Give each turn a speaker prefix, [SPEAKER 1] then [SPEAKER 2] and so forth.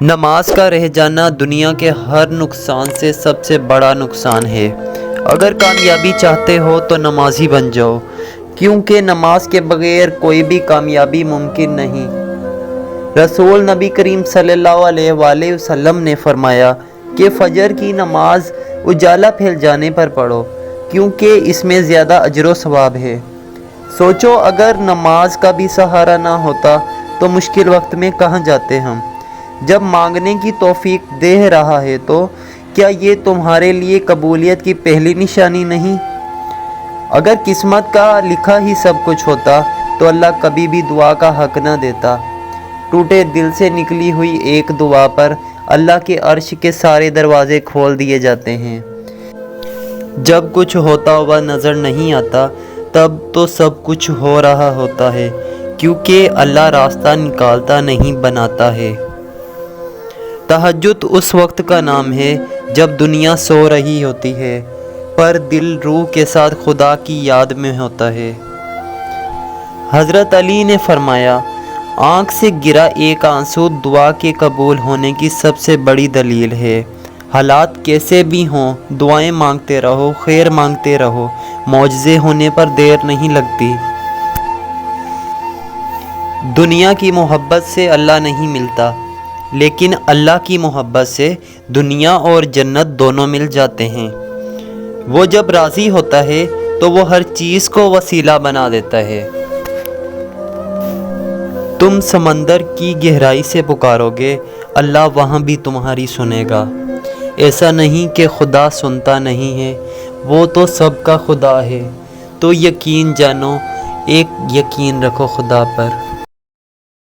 [SPEAKER 1] نماز کا رہ جانا دنیا کے ہر نقصان سے سب سے بڑا نقصان ہے۔ اگر کامیابی چاہتے ہو تو نمازی بن جاؤ، کیونکہ نماز کے بغیر کوئی بھی کامیابی ممکن نہیں۔ رسول نبی کریم صلی اللہ علیہ وآلہ وسلم نے فرمایا کہ فجر کی نماز اجالا پھیل جانے پر پڑھو، کیونکہ اس میں زیادہ اجر و ثواب ہے۔ سوچو اگر نماز کا بھی سہارا نہ ہوتا تو مشکل وقت میں کہاں جاتے ہم؟ جب مانگنے کی توفیق دے رہا ہے تو کیا یہ تمہارے لیے قبولیت کی پہلی نشانی نہیں؟ اگر قسمت کا لکھا ہی سب کچھ ہوتا تو اللہ کبھی بھی دعا کا حق نہ دیتا۔ ٹوٹے دل سے نکلی ہوئی ایک دعا پر اللہ کے عرش کے سارے دروازے کھول دیے جاتے ہیں۔ جب کچھ ہوتا ہوا نظر نہیں آتا تب تو سب کچھ ہو رہا ہوتا ہے، کیونکہ اللہ راستہ نکالتا نہیں بناتا ہے۔ تہجد اس وقت کا نام ہے جب دنیا سو رہی ہوتی ہے پر دل روح کے ساتھ خدا کی یاد میں ہوتا ہے۔ حضرت علی نے فرمایا، آنکھ سے گرا ایک آنسو دعا کے قبول ہونے کی سب سے بڑی دلیل ہے۔ حالات کیسے بھی ہوں، دعائیں مانگتے رہو، خیر مانگتے رہو، معجزے ہونے پر دیر نہیں لگتی۔ دنیا کی محبت سے اللہ نہیں ملتا، لیکن اللہ کی محبت سے دنیا اور جنت دونوں مل جاتے ہیں۔ وہ جب راضی ہوتا ہے تو وہ ہر چیز کو وسیلہ بنا دیتا ہے۔ تم سمندر کی گہرائی سے پکارو گے، اللہ وہاں بھی تمہاری سنے گا۔ ایسا نہیں کہ خدا سنتا نہیں ہے، وہ تو سب کا خدا ہے۔ تو یقین جانو، ایک یقین رکھو خدا پر۔